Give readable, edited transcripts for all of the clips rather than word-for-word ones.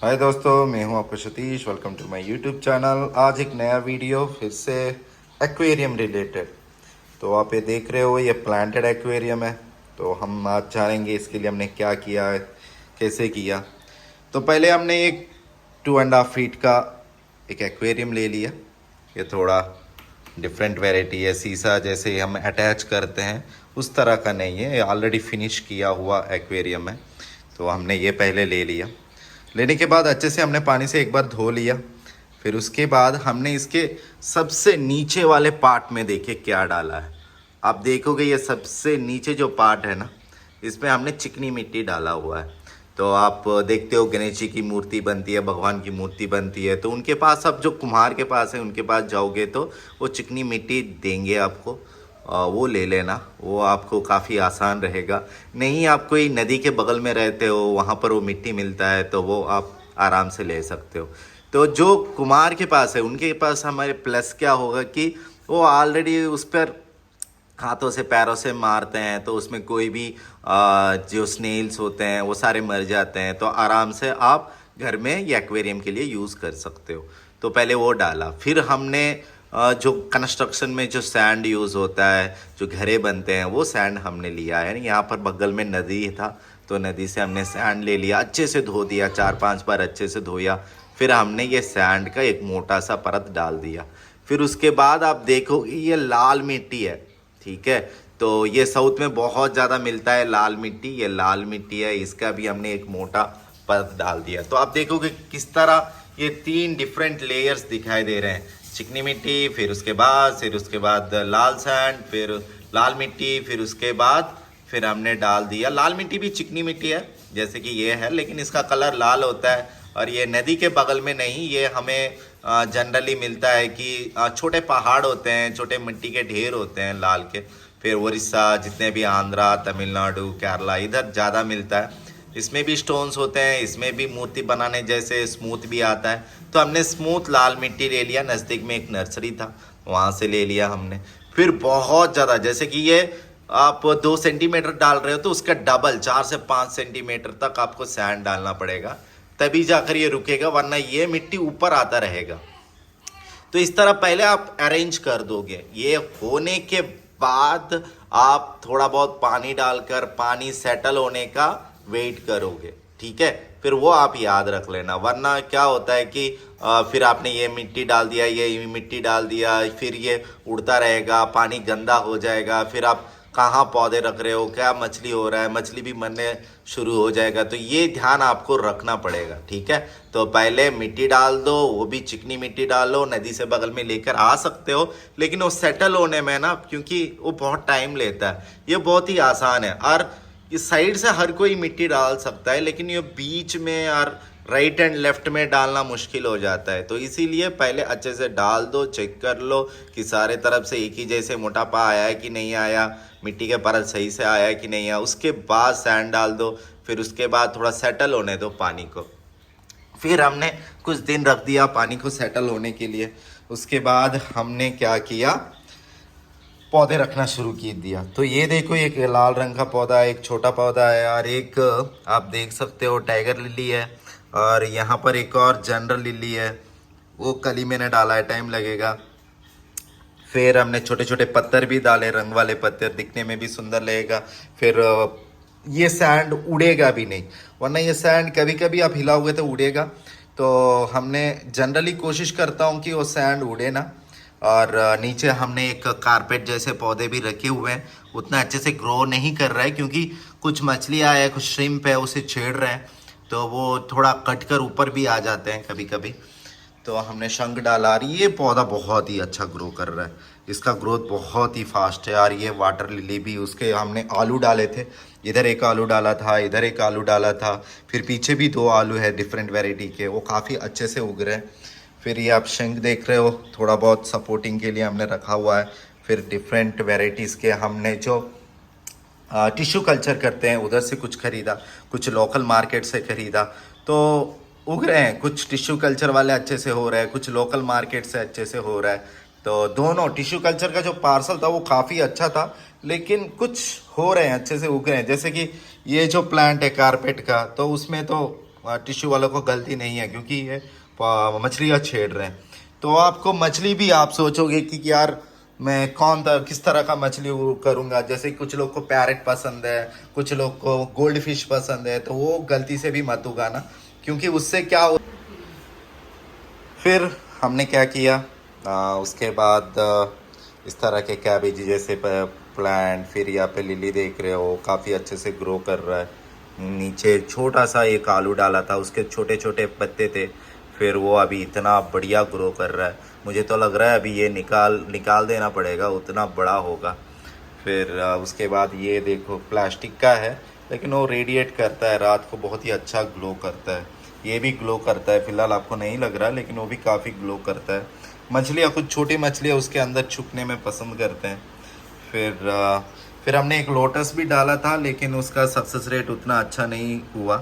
हाय दोस्तों, मैं हूं आपका Satish. Welcome to my YouTube channel. आज एक नया वीडियो फिर से एक्वेरियम रिलेटेड। तो आप ये देख रहे हो, ये प्लांटेड एक्वेरियम है। तो हम आज जानेंगे इसके लिए हमने क्या किया है, कैसे किया। तो पहले हमने एक 2.5 फीट का एक एक्वेरियम ले लिया। ये थोड़ा डिफरेंट वैरायटी है, शीशा जैसे हम अटैच करते हैं उस तरह का नहीं है, ये ऑलरेडी फिनिश किया हुआ एक्वेरियम है। तो हमने ये पहले ले लिया। लेने के बाद अच्छे से हमने पानी से एक बार धो लिया। फिर उसके बाद हमने इसके सबसे नीचे वाले पार्ट में देखिए क्या डाला है। आप देखोगे ये सबसे नीचे जो पार्ट है ना, इसमें हमने चिकनी मिट्टी डाला हुआ है। तो आप देखते हो गणेश जी की मूर्ति बनती है, भगवान की मूर्ति बनती है, तो उनके पास, अब जो कुम्हार के पास है उनके पास जाओगे तो वो चिकनी मिट्टी देंगे आपको। वो ले लेना, वो आपको काफ़ी आसान रहेगा। नहीं, आप कोई नदी के बगल में रहते हो, वहाँ पर वो मिट्टी मिलता है तो वो आप आराम से ले सकते हो। तो जो कुम्हार के पास है उनके पास हमारे प्लस क्या होगा कि वो ऑलरेडी उस पर हाथों से पैरों से मारते हैं, तो उसमें कोई भी जो स्नेल्स होते हैं वो सारे मर जाते हैं। तो आराम से आप घर में ये एक्वेरियम के लिए यूज़ कर सकते हो। तो पहले वो डाला। फिर हमने जो कंस्ट्रक्शन में जो सैंड यूज़ होता है, जो घरे बनते हैं, वो सैंड हमने लिया है। यहाँ पर बगल में नदी था तो नदी से हमने सैंड ले लिया, अच्छे से धो दिया, 4-5 बार अच्छे से धोया। फिर हमने ये सैंड का एक मोटा सा परत डाल दिया। फिर उसके बाद आप देखो ये लाल मिट्टी है, ठीक है। तो ये साउथ में बहुत ज़्यादा मिलता है लाल मिट्टी, ये लाल मिट्टी है, इसका भी हमने एक मोटा परत डाल दिया। तो आप देखोगे किस तरह ये 3 डिफरेंट लेयर्स दिखाई दे रहे हैं। चिकनी मिट्टी, फिर उसके बाद लाल सैंड, फिर लाल मिट्टी, फिर उसके बाद फिर हमने डाल दिया। लाल मिट्टी भी चिकनी मिट्टी है जैसे कि ये है, लेकिन इसका कलर लाल होता है। और ये नदी के बगल में नहीं, ये हमें जनरली मिलता है कि छोटे पहाड़ होते हैं, छोटे मिट्टी के ढेर होते हैं लाल के। फिर उड़ीसा, जितने भी आंध्रा, तमिलनाडु, केरला, इधर ज़्यादा मिलता है। इसमें भी स्टोन्स होते हैं, इसमें भी मूर्ति बनाने जैसे स्मूथ भी आता है। तो हमने स्मूथ लाल मिट्टी ले लिया, नज़दीक में एक नर्सरी था वहाँ से ले लिया हमने। फिर बहुत ज़्यादा, जैसे कि ये आप 2 सेंटीमीटर डाल रहे हो तो उसका डबल 4 से 5 सेंटीमीटर तक आपको सैंड डालना पड़ेगा, तभी जाकर ये रुकेगा, वरना ये मिट्टी ऊपर आता रहेगा। तो इस तरह पहले आप अरेंज कर दोगे। ये होने के बाद आप थोड़ा बहुत पानी डालकर पानी सेटल होने का वेट करोगे, ठीक है। फिर वो आप याद रख लेना, वरना क्या होता है कि फिर आपने ये मिट्टी डाल दिया, ये मिट्टी डाल दिया, फिर ये उड़ता रहेगा, पानी गंदा हो जाएगा। फिर आप कहाँ पौधे रख रहे हो, क्या मछली हो रहा है, मछली भी मरने शुरू हो जाएगा। तो ये ध्यान आपको रखना पड़ेगा, ठीक है। तो पहले मिट्टी डाल दो, वो भी चिकनी मिट्टी डालो, नदी से बगल में लेकर आ सकते हो, लेकिन वो सेटल होने में ना, क्योंकि वो बहुत टाइम लेता है, ये बहुत ही आसान है। और इस साइड से हर कोई मिट्टी डाल सकता है, लेकिन ये बीच में और राइट एंड लेफ्ट में डालना मुश्किल हो जाता है। तो इसीलिए पहले अच्छे से डाल दो, चेक कर लो कि सारे तरफ से एक ही जैसे मोटापा आया है कि नहीं आया, मिट्टी के परत सही से आया है कि नहीं आया। उसके बाद सैंड डाल दो। फिर उसके बाद थोड़ा सेटल होने दो पानी को। फिर हमने कुछ दिन रख दिया पानी को सेटल होने के लिए। उसके बाद हमने क्या किया, पौधे रखना शुरू की दिया। तो ये देखो, एक लाल रंग का पौधा है, एक छोटा पौधा है, और एक आप देख सकते हो टाइगर लिली है, और यहाँ पर एक और जनरल लिली है, वो कल ही मैंने डाला है, टाइम लगेगा। फिर हमने छोटे छोटे पत्थर भी डाले, रंग वाले पत्थर, दिखने में भी सुंदर लगेगा। फिर ये सैंड उड़ेगा भी नहीं, वरना ये सैंड कभी कभी आप हिलाओगे तो उड़ेगा। तो हमने जनरली कोशिश करता हूँ कि वो सैंड उड़े ना। और नीचे हमने एक कारपेट जैसे पौधे भी रखे हुए हैं, उतना अच्छे से ग्रो नहीं कर रहा है क्योंकि कुछ मछलियाँ है, कुछ श्रिम्प है, उसे छेड़ रहे हैं, तो वो थोड़ा कट कर ऊपर भी आ जाते हैं कभी कभी। तो हमने शंख डाला, और ये पौधा बहुत ही अच्छा ग्रो कर रहा है, इसका ग्रोथ बहुत ही फास्ट है। और ये वाटर लिली भी, उसके हमने आलू डाले थे, इधर एक आलू डाला था, इधर एक आलू डाला था, फिर पीछे भी 2 आलू है डिफरेंट वैरायटी के, वो काफ़ी अच्छे से उग रहे हैं। फिर ये आप शंख देख रहे हो, थोड़ा बहुत सपोर्टिंग के लिए हमने रखा हुआ है। फिर डिफरेंट वैरायटीज़ के हमने जो टिश्यू कल्चर करते हैं उधर से कुछ ख़रीदा, कुछ लोकल मार्केट से ख़रीदा, तो उग रहे हैं। कुछ टिश्यू कल्चर वाले अच्छे से हो रहा है, कुछ लोकल मार्केट से अच्छे से हो रहा है। तो दोनों, टिश्यू कल्चर का जो पार्सल था वो काफ़ी अच्छा था, लेकिन कुछ हो रहे हैं अच्छे से उग रहे हैं। जैसे कि ये जो प्लांट है कारपेट का, तो उसमें तो टिश्यू वालों को गलती नहीं है, क्योंकि ये मछलियाँ छेड़ रहे हैं। तो आपको मछली भी आप सोचोगे कि यार मैं किस तरह का मछली वो करूँगा। जैसे कुछ लोग को पैरेट पसंद है, कुछ लोग को गोल्ड फिश पसंद है, तो वो गलती से भी मत उगाना, क्योंकि उससे क्या हो। फिर हमने क्या किया, उसके बाद इस तरह के कैबेज जैसे प्लांट, फिर यहाँ पे लिली देख रहे हो काफ़ी अच्छे से ग्रो कर रहा है। नीचे छोटा सा एक आलू डाला था, उसके छोटे छोटे पत्ते थे, फिर वो अभी इतना बढ़िया ग्रो कर रहा है। मुझे तो लग रहा है अभी ये निकाल देना पड़ेगा, उतना बड़ा होगा। फिर उसके बाद ये देखो प्लास्टिक का है, लेकिन वो रेडिएट करता है रात को, बहुत ही अच्छा ग्लो करता है। ये भी ग्लो करता है, फिलहाल आपको नहीं लग रहा, लेकिन वो भी काफ़ी ग्लो करता है। मछलियाँ, कुछ छोटी मछलियाँ उसके अंदर छुपने में पसंद करते हैं। फिर हमने एक लोटस भी डाला था, लेकिन उसका सक्सेस रेट उतना अच्छा नहीं हुआ।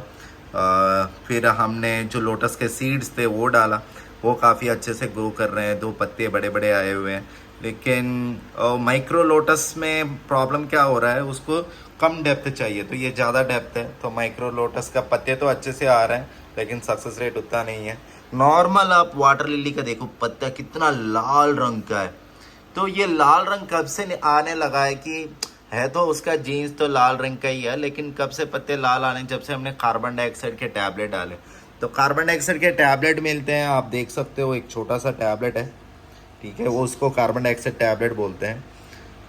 फिर हमने जो लोटस के सीड्स थे वो डाला, वो काफ़ी अच्छे से ग्रो कर रहे हैं, 2 पत्ते बड़े बड़े आए हुए हैं। लेकिन माइक्रो लोटस में प्रॉब्लम क्या हो रहा है, उसको कम डेप्थ चाहिए, तो ये ज़्यादा डेप्थ है, तो माइक्रो लोटस का पत्ते तो अच्छे से आ रहे हैं, लेकिन सक्सेस रेट उतना नहीं है। नॉर्मल आप वाटर लिली का देखो, पत्ता कितना लाल रंग का है। तो ये लाल रंग कब से आने लगा है कि है तो उसका जीन्स तो लाल रंग का ही है, लेकिन कब से पत्ते लाल आने, जब से हमने कार्बन डाइऑक्साइड के टैबलेट डाले। तो कार्बन डाइऑक्साइड के टैबलेट मिलते हैं, आप देख सकते हो, एक छोटा सा टैबलेट है, ठीक है, वो उसको कार्बन डाइऑक्साइड टैबलेट बोलते हैं।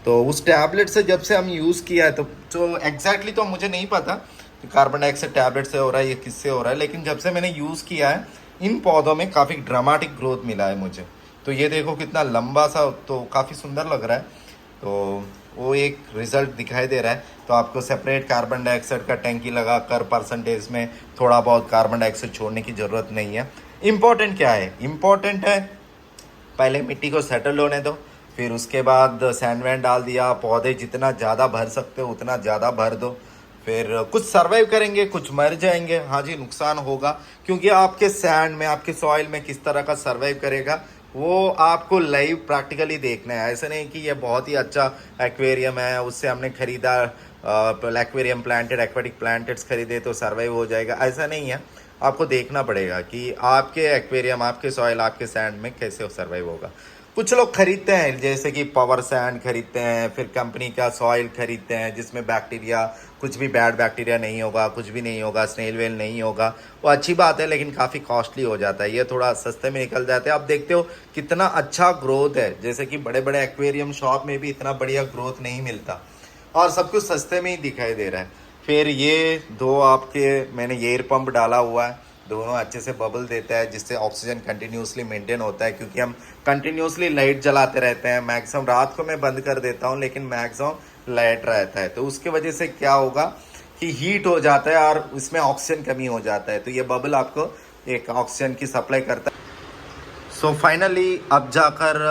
तो उस टैबलेट से जब से हम यूज़ किया है, तो जो एग्जैक्टली तो मुझे नहीं पता कि कार्बन डाइऑक्साइड टैबलेट से हो रहा है या किससे हो रहा है, लेकिन जब से मैंने यूज़ किया है, इन पौधों में काफ़ी ड्रामेटिक ग्रोथ मिला है मुझे। तो ये देखो कितना लंबा सा, तो काफ़ी सुंदर लग रहा है। तो वो एक रिज़ल्ट दिखाई दे रहा है। तो आपको सेपरेट कार्बन डाइऑक्साइड का टैंकी लगा कर परसेंटेज में थोड़ा बहुत कार्बन डाइऑक्साइड छोड़ने की ज़रूरत नहीं है। इम्पॉर्टेंट क्या है, इम्पॉर्टेंट है पहले मिट्टी को सेटल होने दो, फिर उसके बाद सैंड वैंड डाल दिया, पौधे जितना ज़्यादा भर सकते हो उतना ज़्यादा भर दो। फिर कुछ सर्वाइव करेंगे, कुछ मर जाएंगे, हाँ जी नुकसान होगा, क्योंकि आपके सैंड में, आपके सॉइल में किस तरह का सर्वाइव करेगा वो आपको लाइव प्रैक्टिकली देखना है। ऐसा नहीं कि ये बहुत ही अच्छा एक्वेरियम है, उससे हमने खरीदा एक्वेरियम प्लांटेड, एक्वेटिक प्लांटेड्स खरीदे तो सर्वाइव हो जाएगा, ऐसा नहीं है। आपको देखना पड़ेगा कि आपके एक्वेरियम, आपके सॉइल, आपके सैंड में कैसे सर्वाइव होगा। कुछ लोग खरीदते हैं, जैसे कि पावर सैंड खरीदते हैं, फिर कंपनी का सॉइल खरीदते हैं जिसमें बैक्टीरिया, कुछ भी बैड बैक्टीरिया नहीं होगा, कुछ भी नहीं होगा, स्नेल वेल नहीं होगा। वो अच्छी बात है, लेकिन काफ़ी कॉस्टली हो जाता है, ये थोड़ा सस्ते में निकल जाते हैं। आप देखते हो कितना अच्छा ग्रोथ है, जैसे कि बड़े बड़े एक्वेरियम शॉप में भी इतना बढ़िया ग्रोथ नहीं मिलता, और सब कुछ सस्ते में ही दिखाई दे रहा है। फिर ये 2 आपके मैंने एयर पंप डाला हुआ है, दोनों अच्छे से बबल देता है, जिससे ऑक्सीजन कंटिन्यूसली मेंटेन होता है, क्योंकि हम कंटिन्यूसली लाइट जलाते रहते हैं। मैक्सिमम रात को मैं बंद कर देता हूँ, लेकिन मैक्सिमम लाइट रहता है, तो उसके वजह से क्या होगा कि हीट हो जाता है और इसमें ऑक्सीजन कमी हो जाता है। तो ये बबल आपको एक ऑक्सीजन की सप्लाई करता है। सो फाइनली अब जाकर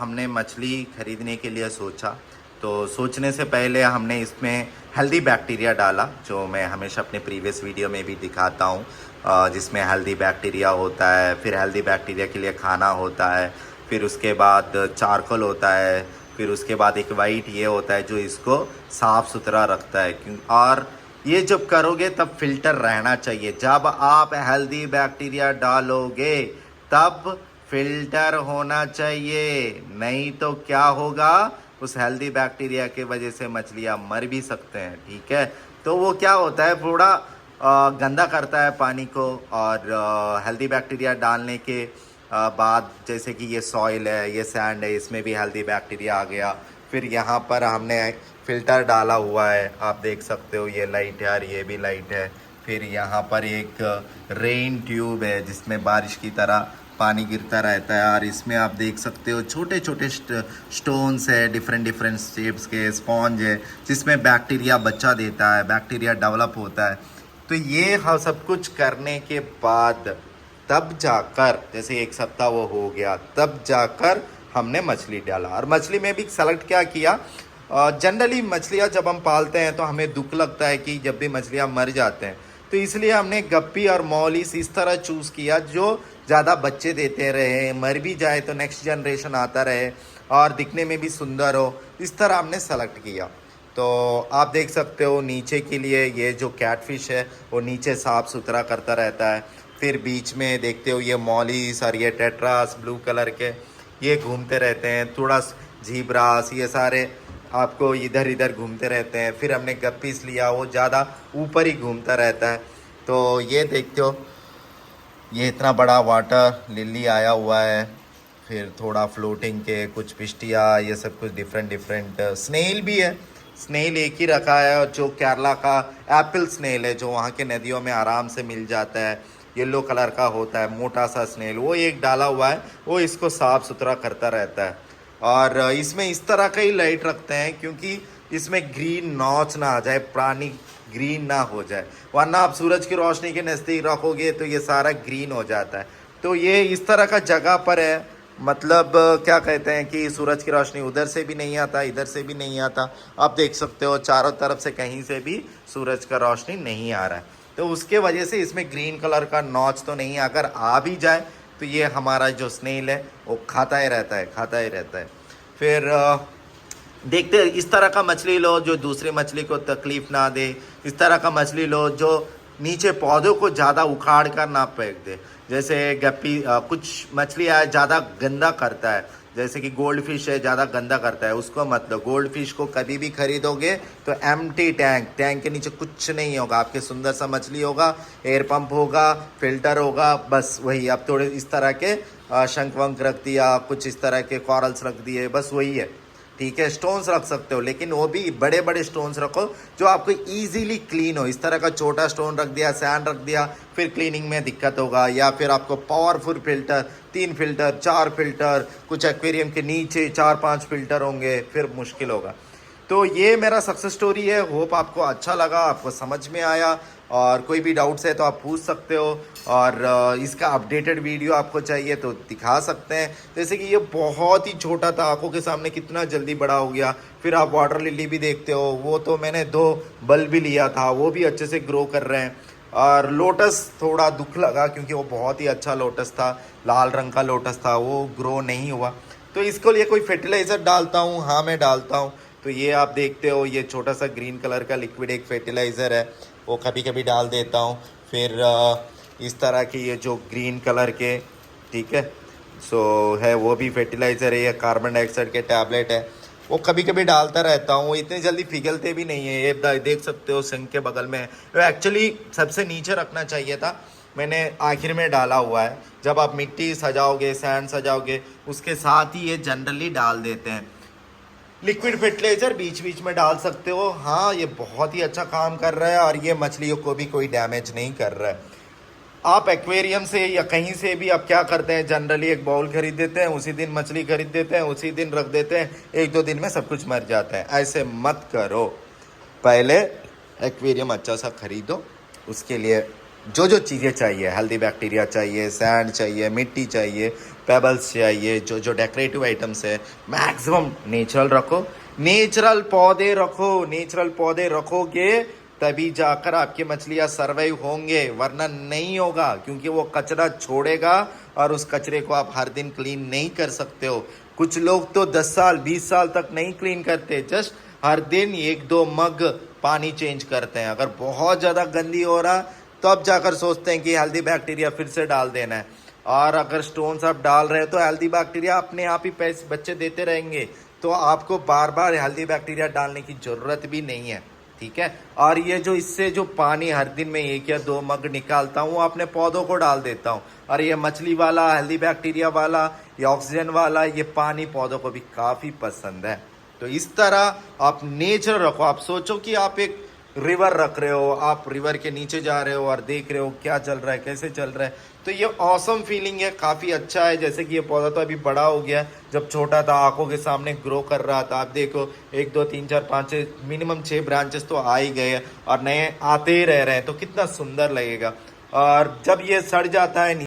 हमने मछली खरीदने के लिए सोचा। तो सोचने से पहले हमने इसमें हेल्दी बैक्टीरिया डाला, जो मैं हमेशा अपने प्रीवियस वीडियो में भी दिखाता हूँ, जिसमें हेल्दी बैक्टीरिया होता है, फिर हेल्दी बैक्टीरिया के लिए खाना होता है, फिर उसके बाद चारकोल होता है, फिर उसके बाद एक वाइट ये होता है जो इसको साफ़ सुथरा रखता है। क्यों, और ये जब करोगे तब फिल्टर रहना चाहिए। जब आप हेल्दी बैक्टीरिया डालोगे तब फिल्टर होना चाहिए, नहीं तो क्या होगा, उस हेल्दी बैक्टीरिया के वजह से मछलियाँ मर भी सकते हैं, ठीक है। तो वो क्या होता है, थोड़ा गंदा करता है पानी को। और हेल्दी बैक्टीरिया डालने के बाद, जैसे कि ये सॉइल है, ये सैंड है, इसमें भी हेल्दी बैक्टीरिया आ गया। फिर यहाँ पर हमने फ़िल्टर डाला हुआ है, आप देख सकते हो, ये लाइट है और ये भी लाइट है। फिर यहाँ पर एक रेन ट्यूब है जिसमें बारिश की तरह पानी गिरता रहता है, और इसमें आप देख सकते हो छोटे छोटे स्टोन्स है, डिफरेंट डिफरेंट शेप्स के स्पॉन्ज है, जिसमें बैक्टीरिया बच्चा देता है, बैक्टीरिया डेवलप होता है। तो ये हम सब कुछ करने के बाद तब जाकर, जैसे 1 सप्ताह वो हो गया, तब जाकर हमने मछली डाला। और मछली में भी सेलेक्ट क्या किया, जनरली मछलियाँ जब हम पालते हैं तो हमें दुख लगता है कि जब भी मछलियाँ मर जाते हैं, तो इसलिए हमने गप्पी और मौलिस इस तरह चूज़ किया जो ज़्यादा बच्चे देते रहे, मर भी जाए तो नेक्स्ट जनरेशन आता रहे और दिखने में भी सुंदर हो, इस तरह हमने सेलेक्ट किया। तो आप देख सकते हो नीचे के लिए ये जो कैटफिश है वो नीचे साफ़ सुथरा करता रहता है। फिर बीच में देखते हो ये मॉलीस और ये टेट्रास ब्लू कलर के ये घूमते रहते हैं। थोड़ा झीब्रास ये सारे आपको इधर इधर घूमते रहते हैं। फिर हमने गप्पीस लिया, वो ज़्यादा ऊपर ही घूमता रहता है। तो ये देखते हो ये इतना बड़ा वाटर लिली आया हुआ है। फिर थोड़ा फ्लोटिंग के कुछ पिस्टिया ये सब कुछ डिफरेंट डिफरेंट स्नेल भी है। स्नेल एक ही रखा है जो केरला का एप्पल स्नेल है, जो वहाँ के नदियों में आराम से मिल जाता है। येलो कलर का होता है मोटा सा स्नेल, वो एक डाला हुआ है, वो इसको साफ़ सुथरा करता रहता है। और इसमें इस तरह का ही लाइट रखते हैं क्योंकि इसमें ग्रीन नॉच ना आ जाए, प्राणी ग्रीन ना हो जाए, वरना आप सूरज की रोशनी के नज़दीक रखोगे तो ये सारा ग्रीन हो जाता है। तो ये इस तरह का जगह पर है, मतलब क्या कहते हैं कि सूरज की रोशनी उधर से भी नहीं आता, इधर से भी नहीं आता। आप देख सकते हो चारों तरफ से कहीं से भी सूरज का रोशनी नहीं आ रहा है। तो उसके वजह से इसमें ग्रीन कलर का नॉच तो नहीं, अगर आ भी जाए तो ये हमारा जो स्नेल है वो खाता ही रहता है, खाता ही रहता है। फिर देखते इस तरह का मछली लो जो दूसरी मछली को तकलीफ़ ना दे। इस तरह का मछली लो जो नीचे पौधों को ज़्यादा उखाड़ कर ना फेंक दे। जैसे गप्पी कुछ मछलियाँ ज़्यादा गंदा करता है, जैसे कि गोल्ड फिश है, ज़्यादा गंदा करता है, उसको मत लो। गोल्ड फिश को कभी भी खरीदोगे तो एम्प्टी टैंक, टैंक के नीचे कुछ नहीं होगा, आपके सुंदर सा मछली होगा, एयर पंप होगा, फिल्टर होगा, बस वही। आप थोड़े इस तरह के शंख वंख रख दिया, कुछ इस तरह के कॉरल्स रख दिए, बस वही है, ठीक है। स्टोन्स रख सकते हो लेकिन वो भी बड़े बड़े स्टोन्स रखो जो आपको इजीली क्लीन हो। इस तरह का छोटा स्टोन रख दिया, सैंड रख दिया, फिर क्लीनिंग में दिक्कत होगा। या फिर आपको पावरफुल फिल्टर, 3 फिल्टर 4 फिल्टर, कुछ एक्वेरियम के नीचे 4-5 फिल्टर होंगे, फिर मुश्किल होगा। तो ये मेरा सक्सेस स्टोरी है। होप आपको अच्छा लगा, आपको समझ में आया। और कोई भी डाउट्स है तो आप पूछ सकते हो। और इसका अपडेटेड वीडियो आपको चाहिए तो दिखा सकते हैं। जैसे कि ये बहुत ही छोटा था, आंखों के सामने कितना जल्दी बड़ा हो गया। फिर आप वाटर लिली भी देखते हो, वो तो मैंने 2 बल्ब भी लिया था, वो भी अच्छे से ग्रो कर रहे हैं। और लोटस थोड़ा दुख लगा क्योंकि वो बहुत ही अच्छा लोटस था, लाल रंग का लोटस था, वो ग्रो नहीं हुआ। तो इसको लिए कोई फर्टिलाइज़र डालता हूँ? हाँ मैं डालता हूँ। तो ये आप देखते हो ये छोटा सा ग्रीन कलर का लिक्विड एक फर्टिलाइज़र है, वो कभी कभी डाल देता हूँ। फिर इस तरह के ये जो ग्रीन कलर के, ठीक है, सो है वो भी फर्टिलाइज़र है। ये कार्बन डाइऑक्साइड के टैबलेट है, वो कभी कभी डालता रहता हूँ। इतने जल्दी पिघलते भी नहीं है। ये देख सकते हो सिंक के बगल में, वो एक्चुअली सबसे नीचे रखना चाहिए था, मैंने आखिर में डाला हुआ है। जब आप मिट्टी सजाओगे, सैंड सजाओगे, उसके साथ ही ये जनरली डाल देते हैं। लिक्विड फर्टिलाइज़र बीच बीच में डाल सकते हो। हाँ ये बहुत ही अच्छा काम कर रहा है और ये मछलियों को भी कोई डैमेज नहीं कर रहा है। आप एक्वेरियम से या कहीं से भी आप क्या करते हैं, जनरली एक बाउल खरीद देते हैं, उसी दिन मछली खरीद देते हैं, उसी दिन रख देते हैं, 1-2 दिन में सब कुछ मर जाता है। ऐसे मत करो, पहले एक्वेरियम अच्छा सा खरीदो। उसके लिए जो जो चीज़ें चाहिए, हेल्दी बैक्टीरिया चाहिए, सैंड चाहिए, मिट्टी चाहिए, पेबल्स चाहिए, जो जो डेकोरेटिव आइटम्स है, मैक्सिमम नेचुरल रखो। नेचुरल पौधे रखो, नेचुरल पौधे रखोगे तभी जाकर आपकी मछलियाँ सर्वाइव होंगे, वरना नहीं होगा। क्योंकि वो कचरा छोड़ेगा और उस कचरे को आप हर दिन क्लीन नहीं कर सकते हो। कुछ लोग तो 10 साल 20 साल तक नहीं क्लीन करते, जस्ट हर दिन 1-2 मग पानी चेंज करते हैं। अगर बहुत ज़्यादा गंदी हो रहा तो अब जाकर सोचते हैं कि हेल्दी बैक्टीरिया फिर से डाल देना है। और अगर स्टोन्स आप डाल रहे हो तो हेल्दी बैक्टीरिया अपने आप ही पैसे बच्चे देते रहेंगे, तो आपको बार बार हेल्दी बैक्टीरिया डालने की ज़रूरत भी नहीं है, ठीक है। और ये जो इससे जो पानी हर दिन में 1 या 2 मग निकालता हूँ, अपने पौधों को डाल देता हूँ। और ये मछली वाला, हेल्दी बैक्टीरिया वाला, ये ऑक्सीजन वाला, ये पानी पौधों को भी काफ़ी पसंद है। तो इस तरह आप नेचर रखो। आप सोचो कि आप एक रिवर रख रहे हो, आप रिवर के नीचे जा रहे हो और देख रहे हो क्या चल रहा है, कैसे चल रहा है। तो ये ऑसम फीलिंग है, काफ़ी अच्छा है। जैसे कि ये पौधा तो अभी बड़ा हो गया, जब छोटा था आंखों के सामने ग्रो कर रहा था। आप देखो 1 2 3 4 5 6 मिनिमम 6 ब्रांचेस तो आ ही गए और नए आते ही रह रहे हैं, तो कितना सुंदर लगेगा। और जब ये सड़ जाता है